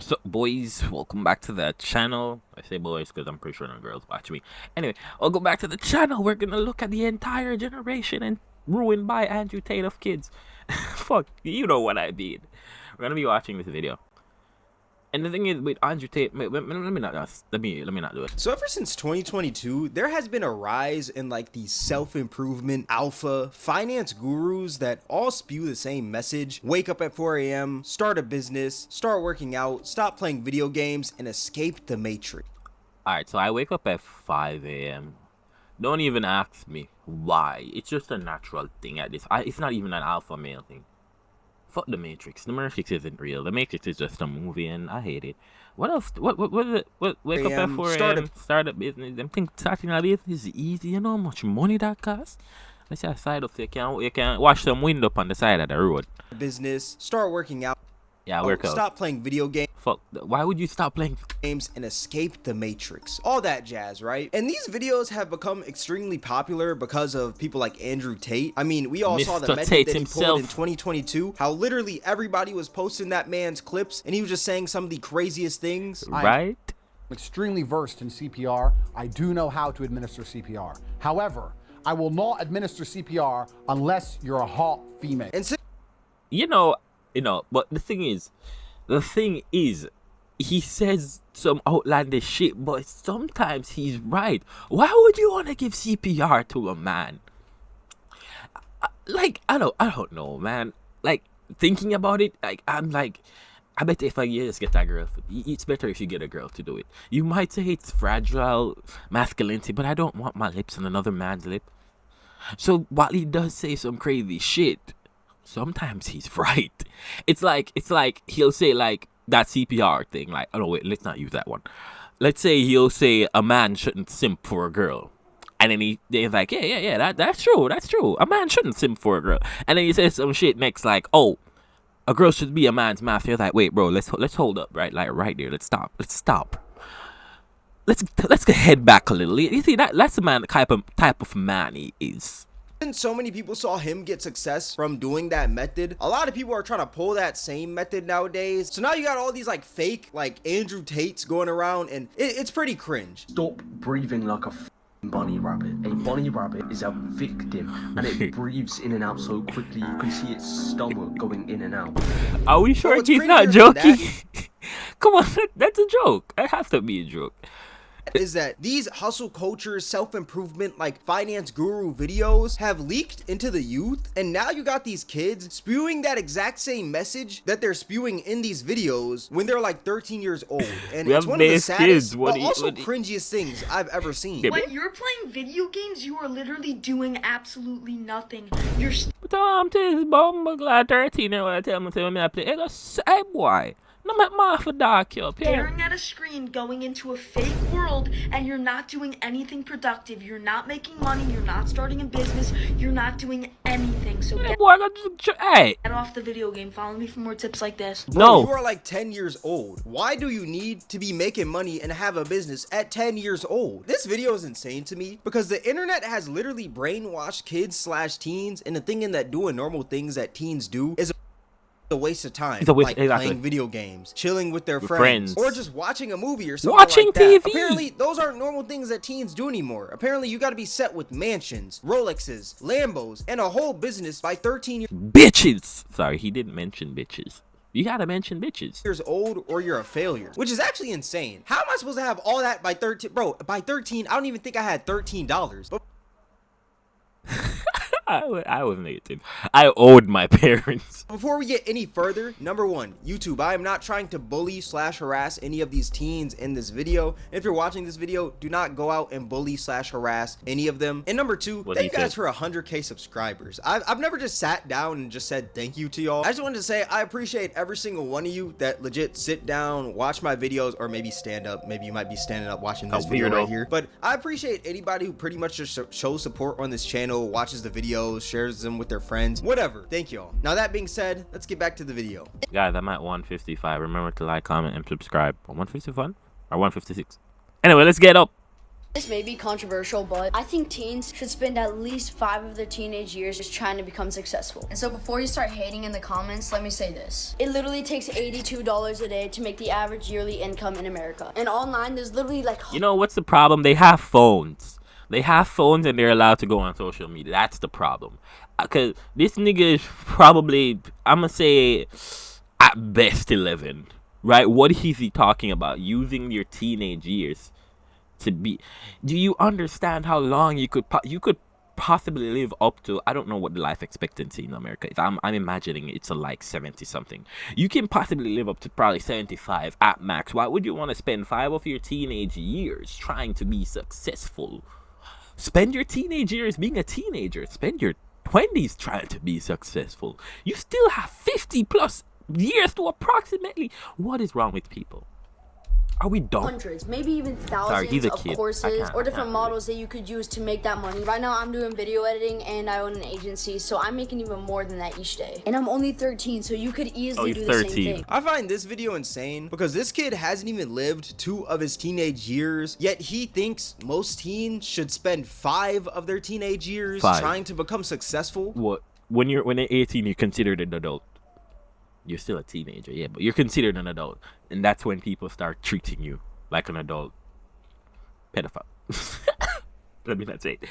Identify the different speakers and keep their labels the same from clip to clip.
Speaker 1: What's up, boys? Welcome back to the channel. I say boys because I'm pretty sure no girls watch me. Anyway, welcome back to the channel. We're gonna look at the entire generation and ruined by Andrew Tate of kids. Fuck, you know what I mean. We're gonna be watching this video. And the thing is, with Andrew Tate, let me not do it.
Speaker 2: So ever since 2022, there has been a rise in like these self-improvement alpha finance gurus that all spew the same message: wake up at 4 a.m., start a business, start working out, stop playing video games, and escape the matrix.
Speaker 1: Alright, so I wake up at 5 a.m. Don't even ask me why. It's just a natural thing at this. It's not even an alpha male thing. Fuck the Matrix. The Matrix isn't real. The Matrix is just a movie, and I hate it. What else? What is it? Wake up at 4 a.m. Start a business. Them think starting a business is easy. You know how much money that costs? Let's say a side up so you can wash some window up on the side of the road.
Speaker 2: Business, start working out.
Speaker 1: Yeah, work out.
Speaker 2: Stop playing video games.
Speaker 1: Fuck. Why would you stop playing
Speaker 2: games and escape the matrix? All that jazz, right? And these videos have become extremely popular because of people like Andrew Tate. I mean, we all saw the method that he pulled in 2022. How literally everybody was posting that man's clips, and he was just saying some of the craziest things.
Speaker 1: Right?
Speaker 3: I'm extremely versed in CPR. I do know how to administer CPR. However, I will not administer CPR unless you're a hot female.
Speaker 2: And
Speaker 1: but the thing is, he says some outlandish shit, but sometimes he's right. Why would you want to give CPR to a man? Like, I don't know, man. Like, thinking about it, like, I'm like, I bet if I just get that girl, it's better if you get a girl to do it. You might say it's fragile masculinity, but I don't want my lips on another man's lip. So while he does say some crazy shit, sometimes he's right. It's like he'll say like that CPR thing. Like, oh no, wait, let's not use that one. Let's say he'll say a man shouldn't simp for a girl, and then they're like, yeah, that's true. A man shouldn't simp for a girl, and then he says some shit next like, oh, a girl should be a man's master. You're like, wait, bro, let's hold up, right? Like right there, let's stop. Let's head back a little. You see that's the man, the type of man he is.
Speaker 2: And so many people saw him get success from doing that method. A lot of people are trying to pull that same method nowadays. So now you got all these like fake like Andrew Tates going around, and it's pretty cringe.
Speaker 4: Stop breathing like a bunny rabbit. A bunny rabbit is a victim, and it breathes in and out so quickly you can see its stomach going in and out.
Speaker 1: Are we sure he's not joking? Come on, that's a joke. That has to be a joke.
Speaker 2: Is that these hustle culture, self-improvement, like finance guru videos have leaked into the youth, and now you got these kids spewing that exact same message that they're spewing in these videos when they're like 13 years old. And it's one of the saddest but also cringiest things I've ever seen.
Speaker 5: When you're playing video games, you are literally doing absolutely nothing. You're
Speaker 1: Tom this bomb glad 13 year old tell me I play a say boy. No, my for dark you
Speaker 5: staring at a screen, going into a fake world, and you're not doing anything productive. You're not making money. You're not starting a business. You're not doing anything. So get off the video game. Follow me for more tips like this.
Speaker 2: No, you are like 10 years old. Why do you need to be making money and have a business at 10 years old? This video is insane to me because the internet has literally brainwashed kids/teens into thinking that doing normal things that teens do is a waste of time, like playing video games, chilling with their friends, or just watching a movie or something like that. Apparently, those aren't normal things that teens do anymore. Apparently, you got to be set with mansions, Rolexes, Lambos, and a whole business by 13 years.
Speaker 1: Bitches! Sorry, he didn't mention bitches. You gotta mention bitches.
Speaker 2: Years old, or you're a failure, which is actually insane. How am I supposed to have all that by 13? Bro, by 13, I don't even think I had $13. But
Speaker 1: I wasn't 18. I owed my parents.
Speaker 2: Before we get any further, number one, YouTube, I am not trying to bully/harass any of these teens in this video. If you're watching this video, do not go out and bully/harass any of them. And number two, thank you guys for 100K subscribers. I've never just sat down and just said thank you to y'all. I just wanted to say I appreciate every single one of you that legit sit down, watch my videos, or maybe stand up. Maybe you might be standing up watching this video right here. But I appreciate anybody who pretty much just shows support on this channel, watches the video, shares them with their friends, whatever. Thank y'all. Now that being said, let's get back to the video.
Speaker 1: Guys, I'm at 155. Remember to like, comment, and subscribe. 151 or 156? Anyway, let's get up.
Speaker 6: This may be controversial, but I think teens should spend at least 5 of their teenage years just trying to become successful. And so before you start hating in the comments, let me say this. It literally takes $82 a day to make the average yearly income in America. And online, there's literally like...
Speaker 1: You know what's the problem? They have phones. They have phones and they're allowed to go on social media. That's the problem. Because this nigga is probably, I'm going to say, at best 11. Right? What is he talking about? Using your teenage years to be... Do you understand how long you could possibly live up to? I don't know what the life expectancy in America is. I'm imagining it's like 70 something. You can possibly live up to probably 75 at max. Why would you want to spend 5 of your teenage years trying to be successful? Spend your teenage years being a teenager. Spend your 20s trying to be successful. You still have 50 plus years to approximately. What is wrong with people? Are we dumb?
Speaker 6: Hundreds, maybe even thousands of courses or different models that you could use to make that money. Right now, I'm doing video editing and I own an agency, so I'm making even more than that each day. And I'm only 13, so you could easily do the same thing.
Speaker 2: I find this video insane because this kid hasn't even lived 2 of his teenage years, yet he thinks most teens should spend 5 of their teenage years trying to become successful.
Speaker 1: What? When they're 18, you're considered an adult. You're still a teenager, yeah, but you're considered an adult. And that's when people start treating you like an adult. Pedophile. Let me not say it.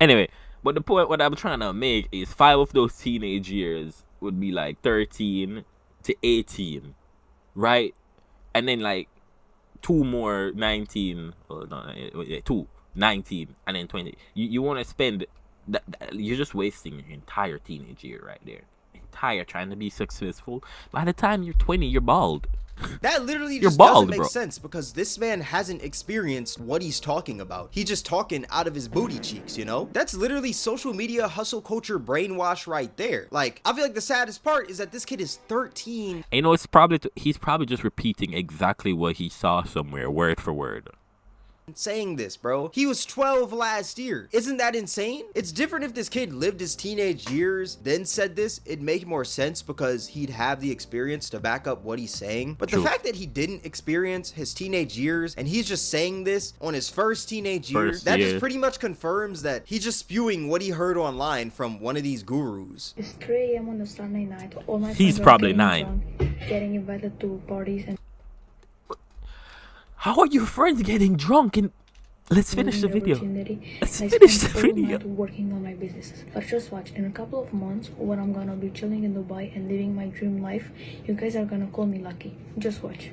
Speaker 1: Anyway, but the point what I'm trying to make is 5 of those teenage years would be like 13 to 18, right? And then like 2 more 19, well, no, 2, 19, and then 20. You want to spend, you're just wasting your entire teenage year right there. Entire trying to be successful. By the time you're 20, you're bald.
Speaker 2: That literally just doesn't make sense because this man hasn't experienced what he's talking about. He's just talking out of his booty cheeks, you know? That's literally social media hustle culture brainwash right there. Like, I feel like the saddest part is that this kid is 13.
Speaker 1: You know, it's probably he's probably just repeating exactly what he saw somewhere, word for word.
Speaker 2: Saying this, bro. He was 12 last year. Isn't that insane? It's different if this kid lived his teenage years, then said this. It'd make more sense because he'd have the experience to back up what he's saying. But the fact that he didn't experience his teenage years and he's just saying this on his first teenage year, that just pretty much confirms that he's just spewing what he heard online from one of these gurus.
Speaker 7: It's 3 a.m. on a Sunday night. All my
Speaker 1: He's probably 9.
Speaker 7: Drunk, getting invited to parties and
Speaker 1: how are your friends getting drunk? And let's finish the video. Let's
Speaker 7: finish the video. Working on my businesses. But just watch. In a couple of months, when I'm gonna be chilling in Dubai and living my dream life, you guys are gonna call me lucky. Just watch.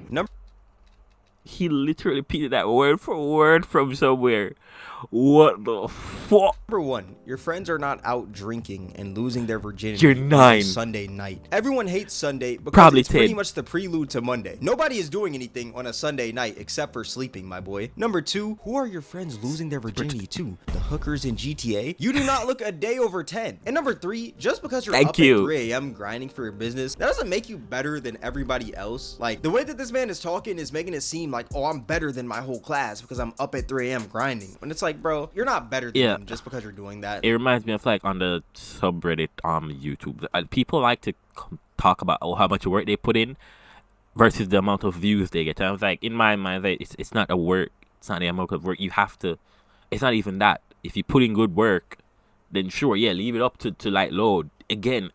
Speaker 1: He literally repeated that word for word from somewhere. What the fuck?
Speaker 2: Number 1, your friends are not out drinking and losing their virginity.
Speaker 1: You're 9.
Speaker 2: Sunday night. Everyone hates Sunday because it's pretty much the prelude to Monday. Nobody is doing anything on a Sunday night except for sleeping, my boy. Number 2, who are your friends losing their virginity to? The hookers in GTA? You do not look a day over 10. And number 3, just because you're up at 3 a.m. grinding for your business, that doesn't make you better than everybody else. Like, the way that this man is talking is making it seem like, oh, I'm better than my whole class because I'm up at 3 a.m. grinding. When it's like, bro, you're not better than them just because you're doing that.
Speaker 1: It reminds me of like on the subreddit YouTube. People like to talk about how much work they put in versus the amount of views they get. And I was like, in my mind, it's not a work. It's not the amount of work you have to. It's not even that. If you put in good work, then sure, yeah, leave it up to like load. Again,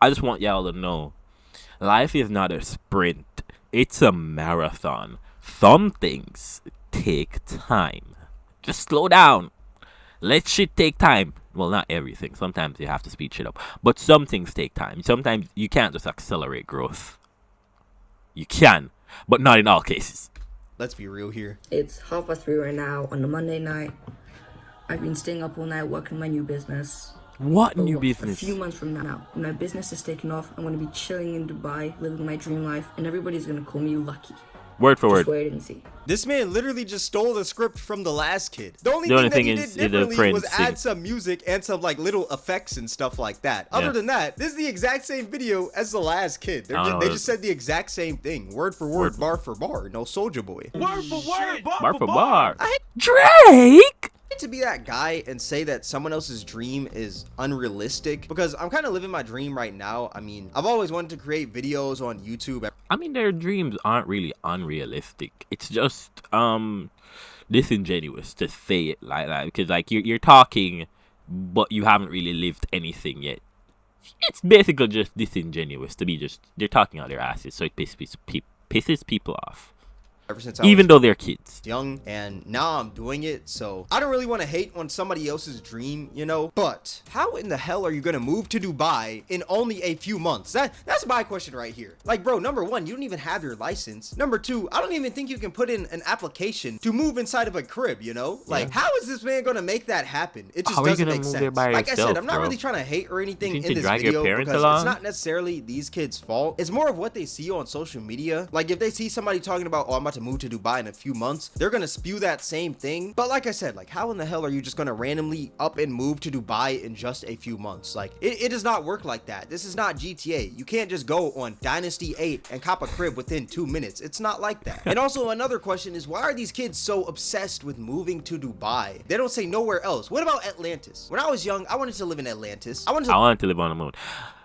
Speaker 1: I just want y'all to know, life is not a sprint. It's a marathon. Some things take time. Just slow down. Let shit take time. Well, not everything. Sometimes you have to speed shit up. But some things take time. Sometimes you can't just accelerate growth. You can, but not in all cases.
Speaker 2: Let's be real here.
Speaker 8: It's 3:30 right now on a Monday night. I've been staying up all night working my new business.
Speaker 1: What new business?
Speaker 8: A few months from now, when my business is taking off, I'm going to be chilling in Dubai, living my dream life, and everybody's going to call me lucky.
Speaker 1: Word for word.
Speaker 8: Just wait and see.
Speaker 2: This man literally just stole the script from the last kid. The only thing that he did differently was add some music and some like little effects and stuff like that. Other than that, this is the exact same video as the last kid. They just said the exact same thing, word for word, bar for bar. No Soulja Boy.
Speaker 1: Word for word, bar for bar. Drake.
Speaker 2: To be that guy and say that someone else's dream is unrealistic, because I'm kind of living my dream right now. I mean, I've always wanted to create videos on YouTube.
Speaker 1: I mean, their dreams aren't really unrealistic. It's just disingenuous to say it like that, because like you're talking, but you haven't really lived anything yet. It's basically just disingenuous to be just they're talking out their asses, so it pisses people off.
Speaker 2: Ever since I
Speaker 1: Even
Speaker 2: was
Speaker 1: though they're kids.
Speaker 2: young, and now I'm doing it, so I don't really want to hate on somebody else's dream, you know. But how in the hell are you gonna move to Dubai in only a few months? That's my question right here. Like, bro, number one, you don't even have your license. Number two, I don't even think you can put in an application to move inside of a crib, you know. Like, how is this man gonna make that happen? It just doesn't make sense. Like I said, I'm not really trying to hate or anything in this video, because it's not necessarily these kids' fault. It's more of what they see on social media. Like, if they see somebody talking about, oh, I'm about to move to Dubai in a few months, they're gonna spew that same thing. But like I said, like, how in the hell are you just gonna randomly up and move to Dubai in just a few months? Like, it does not work like that. This is not GTA. You can't just go on Dynasty 8 and cop a crib within 2 minutes. It's not like that. And also another question is, why are these kids so obsessed with moving to Dubai? They don't say nowhere else. What about Atlantis? When I was young, I wanted to live in Atlantis. I wanted to live on the moon.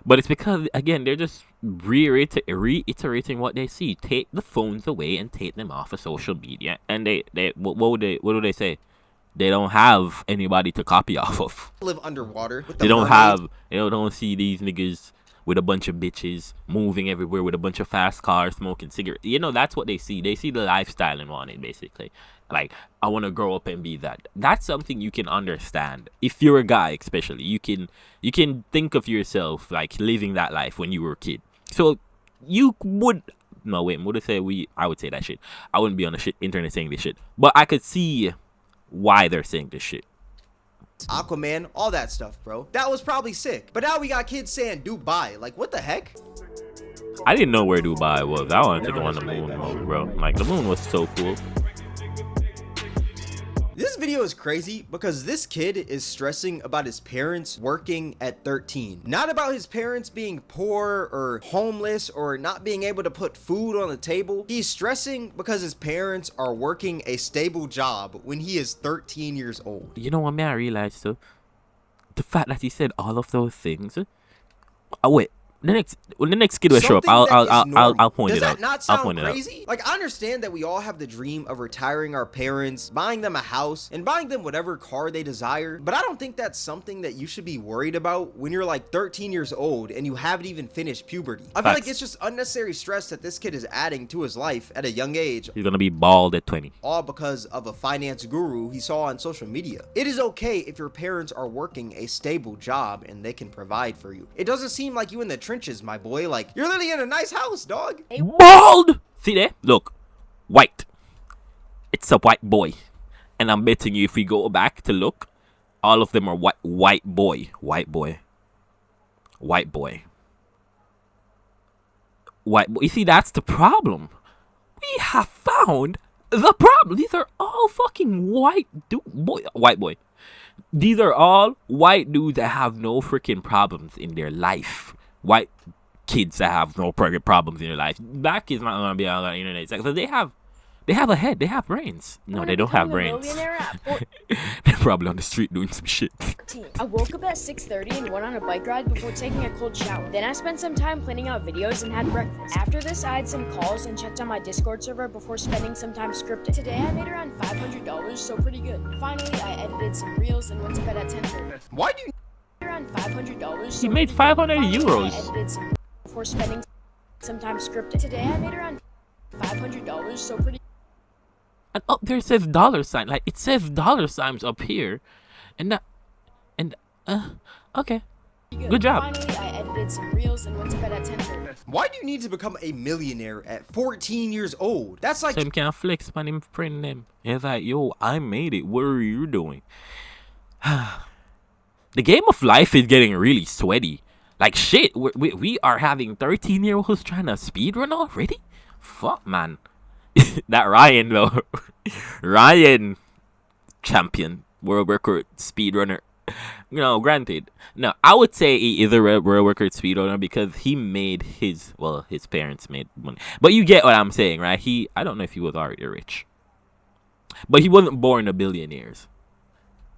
Speaker 1: But it's because, again, they're just reiterating what they see. Take the phones away and take them off of social media. And what do they say? They don't have anybody to copy off of.
Speaker 2: Live underwater.
Speaker 1: They don't see these niggas with a bunch of bitches moving everywhere with a bunch of fast cars, smoking cigarettes. You know, that's what they see. They see the lifestyle and want it, basically. Like, I want to grow up and be that. That's something you can understand. If you're a guy, especially, you can think of yourself like living that life when you were a kid. So you would I would say that shit. I wouldn't be on the internet saying this shit. But I could see why they're saying this shit.
Speaker 2: Aquaman, all that stuff, bro. That was probably sick. But now we got kids saying Dubai. Like, what the heck?
Speaker 1: I didn't know where Dubai was. I wanted to go on the moon, bro. Like, the moon was so cool.
Speaker 2: This video is crazy because this kid is stressing about his parents working at 13. Not about his parents being poor or homeless or not being able to put food on the table. He's stressing because his parents are working a stable job when he is 13 years old.
Speaker 1: You know what, man, I realized, though? The fact that he said all of those things. Oh, wait. When the next kid will show up, I'll point it out.
Speaker 2: Does that not sound crazy? Like, I understand that we all have the dream of retiring our parents, buying them a house, and buying them whatever car they desire. But I don't think that's something that you should be worried about when you're like 13 years old and you haven't even finished puberty. I feel like it's just unnecessary stress that this kid is adding to his life at a young age.
Speaker 1: He's gonna be bald at 20.
Speaker 2: All because of a finance guru he saw on social media. It is okay if your parents are working a stable job and they can provide for you. It doesn't seem like you in the trenches, my boy. Like, you're literally in a nice house, dog.
Speaker 1: Bald! See there? Look. White. It's a white boy. And I'm betting you if we go back to look, all of them are white boy. You see, that's the problem. We have found the problem. These are all fucking white boy. These are all white dudes that have no freaking problems in their life. White kids that have no problems in their life. Black kids not gonna be on the internet. So they have a head. They have brains. No, they don't have brains. They're probably on the street doing some shit.
Speaker 9: I woke up at 6:30 and went on a bike ride before taking a cold shower. Then I spent some time planning out videos and had breakfast. After this, I had some calls and checked on my Discord server before spending some time scripting. Today, I made around $500, so pretty good. Finally, I edited some reels and went to bed at 10:30.
Speaker 2: Why do you
Speaker 9: around $500?
Speaker 1: He made 500 euros.
Speaker 9: I edited some before spending some time scripting. Today, I made around $500, so pretty.
Speaker 1: And up there it says dollar sign. Like, it says dollar signs up here. Okay. Good job.
Speaker 9: Finally, I edited some reels and went to bed at 10:30.
Speaker 2: Why do you need to become a millionaire at 14 years old? That's like...
Speaker 1: Him can't flex on him friend them. He's like, yo, I made it. What are you doing? The game of life is getting really sweaty. Like, shit, we are having 13-year-olds trying to speedrun already? Fuck, man. That Ryan, though. Ryan, champion, world record speedrunner. You know, granted. No, I would say he is a world record speedrunner because he made his parents made money. But you get what I'm saying, right? I don't know if he was already rich. But he wasn't born a billionaire.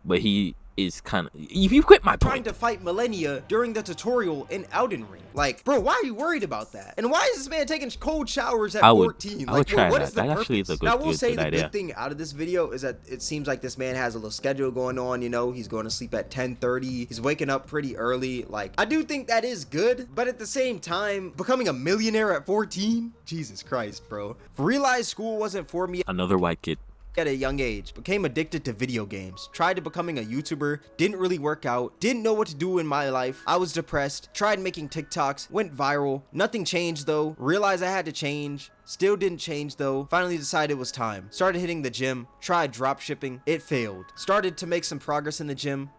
Speaker 1: But he is kind of, you quit my
Speaker 2: trying
Speaker 1: point.
Speaker 2: to fight Millennia during the tutorial in Elden Ring. Like, bro, why are you worried about that? And why is this man taking cold showers at 14?
Speaker 1: I
Speaker 2: Like,
Speaker 1: would try
Speaker 2: what
Speaker 1: that.
Speaker 2: is the
Speaker 1: That
Speaker 2: purpose?
Speaker 1: actually is a
Speaker 2: Now, I will
Speaker 1: good
Speaker 2: say the
Speaker 1: idea.
Speaker 2: good thing out of this video is that it seems like this man has a little schedule going on, you know, he's going to sleep at 10:30, he's waking up pretty early. Like, I do think that is good, but at the same time, becoming a millionaire at 14? Jesus Christ, bro. Realized school wasn't for me
Speaker 1: Another white kid.
Speaker 2: at a young age, became addicted to video games, tried to becoming a YouTuber, didn't really work out, didn't know what to do in my life, I was depressed, tried making TikToks, went viral, nothing changed though, realized I had to change, still didn't change though, finally decided it was time, started hitting the gym, tried drop shipping, it failed, started to make some progress in the gym,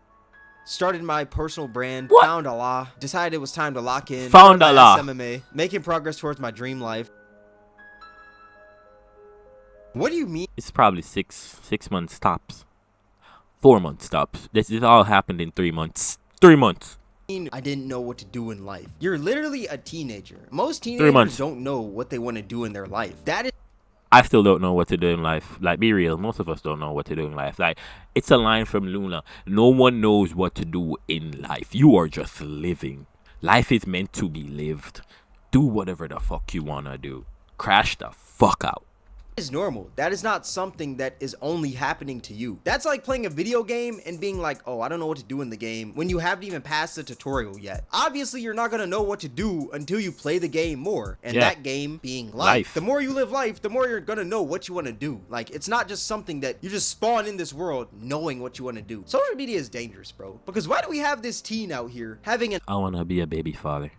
Speaker 2: started my personal brand, found Allah, decided it was time to lock in,
Speaker 1: Found
Speaker 2: started my
Speaker 1: Allah.
Speaker 2: SMMA, making progress towards my dream life. What do you mean?
Speaker 1: It's probably 6 months tops. 4 months tops. This all happened in 3 months. 3 months.
Speaker 2: I didn't know what to do in life. You're literally a teenager. Most
Speaker 1: 3
Speaker 2: teenagers
Speaker 1: months.
Speaker 2: don't know what they want to do in their life. That is
Speaker 1: I still don't know what to do in life. Like, be real. Most of us don't know what to do in life. Like, it's a line from Luna. No one knows what to do in life. You are just living. Life is meant to be lived. Do whatever the fuck you wanna do. Crash the fuck out.
Speaker 2: is normal. That is not something that is only happening to you. That's like playing a video game and being like, oh, I don't know what to do in the game when you haven't even passed the tutorial yet. Obviously, you're not gonna know what to do until you play the game more. And that game being life. The more you live life, the more you're gonna know what you wanna do. Like, it's not just something that you just spawn in this world knowing what you wanna do. Social media is dangerous, bro. Because why do we have this teen out here having an
Speaker 1: I wanna be a baby father.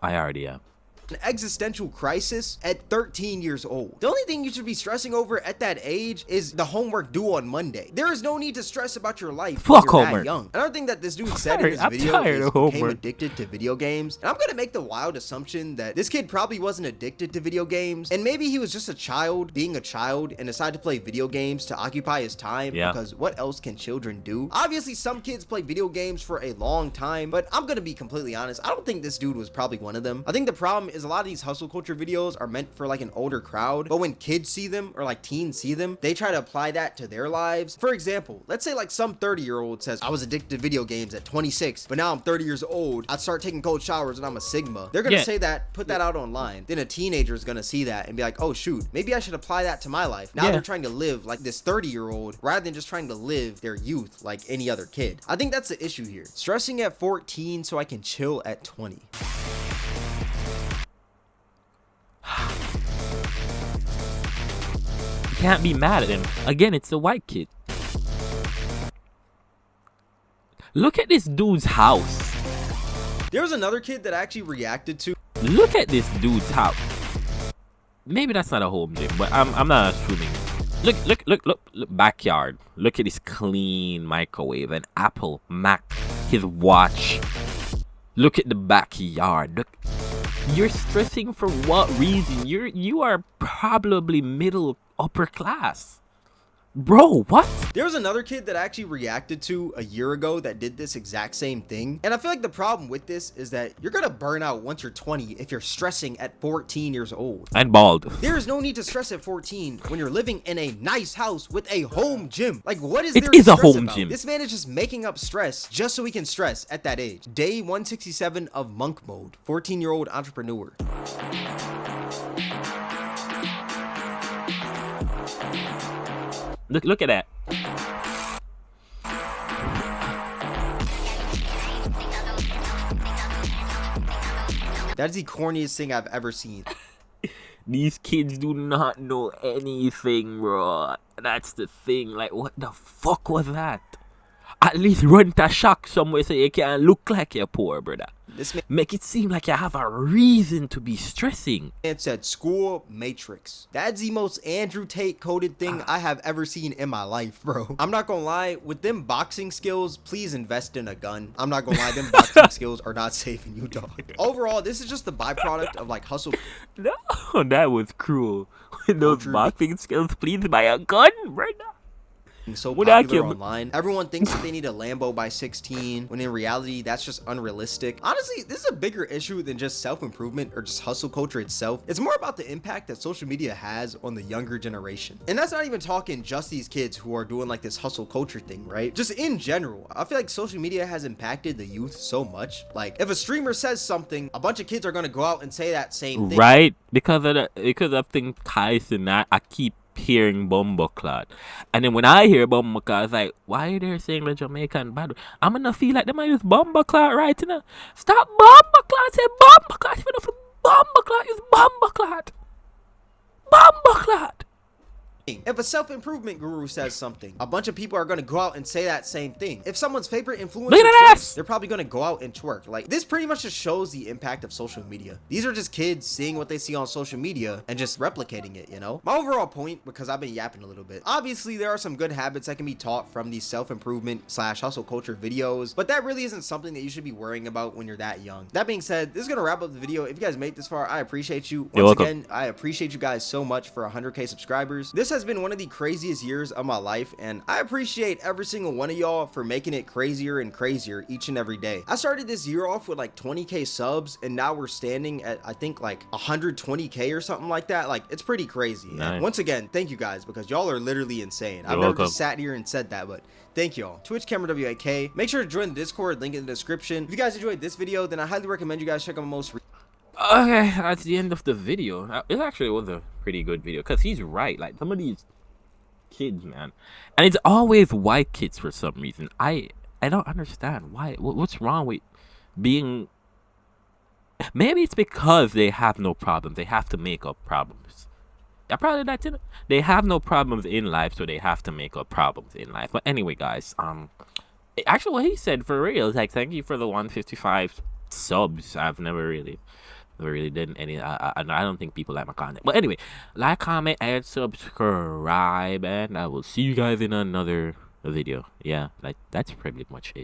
Speaker 1: I already am.
Speaker 2: An existential crisis at 13 years old? The only thing you should be stressing over at that age is the homework due on Monday. There is no need to stress about your life when you're that young. Another thing that this dude said in this video is he became addicted to video games. And I'm gonna make the wild assumption that this kid probably wasn't addicted to video games, and maybe he was just a child being a child and decided to play video games to occupy his time, because what else can children do? Obviously, some kids play video games for a long time, but I'm gonna be completely honest, I don't think this dude was probably one of them. I think the problem is a lot of these hustle culture videos are meant for like an older crowd, but when kids see them or like teens see them, they try to apply that to their lives. For example, let's say like some 30-year-old says, I was addicted to video games at 26, but now I'm 30 years old, I start taking cold showers and I'm a Sigma. They're gonna say that, put that out online. Then a teenager is gonna see that and be like, oh shoot, maybe I should apply that to my life. Now they're trying to live like this 30-year-old rather than just trying to live their youth like any other kid. I think that's the issue here. Stressing at 14 so I can chill at 20.
Speaker 1: Can't be mad at him. Again, it's a white kid. Look at this dude's house.
Speaker 2: There was another kid that actually reacted to.
Speaker 1: Look at this dude's house. Maybe that's not a home gym, but I'm not assuming. Look, backyard. Look at this clean microwave, an Apple, Mac, his watch. Look at the backyard. Look. You're stressing for what reason? You are probably middle upper class. Bro, what?
Speaker 2: There was another kid that actually reacted to a year ago that did this exact same thing. And I feel like the problem with this is that you're gonna burn out once you're 20 if you're stressing at 14 years old.
Speaker 1: And bald.
Speaker 2: There is no need to stress at 14 when you're living in a nice house with a home gym. Like, what is there to
Speaker 1: It is a
Speaker 2: stress
Speaker 1: home
Speaker 2: about?
Speaker 1: gym.
Speaker 2: This man is just making up stress just so he can stress at that age. Day 167 of monk mode. 14-year-old entrepreneur.
Speaker 1: Look at that.
Speaker 2: That's the corniest thing I've ever seen.
Speaker 1: These kids do not know anything, bro. That's the thing. Like, what the fuck was that? At least run to shock somewhere so you can look like you're poor, brother.
Speaker 2: This man,
Speaker 1: make it seem like you have a reason to be stressing.
Speaker 2: It said school matrix. That's the most Andrew Tate coded thing I have ever seen in my life, bro. I'm not gonna lie, with them boxing skills, please invest in a gun. I'm not gonna lie, them boxing skills are not saving you, dog. Overall, this is just the byproduct of like hustle.
Speaker 1: No, that was cruel. With those boxing skills, please buy a gun, brother.
Speaker 2: so
Speaker 1: Would I
Speaker 2: popular
Speaker 1: give-
Speaker 2: online. Everyone thinks that they need a Lambo by 16, when in reality, that's just unrealistic. Honestly, this is a bigger issue than just self-improvement or just hustle culture itself. It's more about the impact that social media has on the younger generation. And that's not even talking just these kids who are doing like this hustle culture thing, right? Just in general, I feel like social media has impacted the youth so much. Like, if a streamer says something, a bunch of kids are gonna go out and say that same thing.
Speaker 1: Right? Because of things Kais and that, I keep hearing Bumbleclad. And then when I hear Bumbleclad, it's like, why are they saying the Jamaican bad? I'm gonna feel like they might use Bumbleclad right now. Stop Bumbleclad, say Bumbleclad. Even if Bumbleclad, use Bumbleclad. Bumbleclad.
Speaker 2: If a self-improvement guru says something, a bunch of people are going to go out and say that same thing. If someone's favorite influencer twerks, they're probably going to go out and twerk. Like, this pretty much just shows the impact of social media. These are just kids seeing what they see on social media and just replicating it, you know? My overall point, because I've been yapping a little bit, obviously there are some good habits that can be taught from these self-improvement / hustle culture videos, but that really isn't something that you should be worrying about when you're that young. That being said, this is going to wrap up the video. If you guys made it this far, I appreciate you. Once again, I appreciate you guys so much for 100K subscribers. This has been one of the craziest years of my life, and I appreciate every single one of y'all for making it crazier and crazier each and every day. I started this year off with like 20K subs, and now we're standing at, I think, like 120K or something like that. Like, it's pretty crazy.
Speaker 1: Nice.
Speaker 2: And once again, thank you guys, because y'all are literally insane. I've never just sat here and said that, but thank y'all. Twitch Camera WAK. Make sure to join the Discord, link in the description. If you guys enjoyed this video, then I highly recommend you guys check out my most
Speaker 1: Okay, that's the end of the video. It actually was a pretty good video, because he's right. Like, some of these kids, man, and it's always white kids for some reason. I don't understand why. What's wrong with being? Maybe it's because they have no problems. They have to make up problems. Yeah, probably that too. They have no problems in life, so they have to make up problems in life. But anyway, guys, actually, what he said for real is like, thank you for the 155 subs. I've never really did any. I don't think people like my content. But anyway, like, comment, and subscribe, and I will see you guys in another video. Yeah, like, that's pretty much it.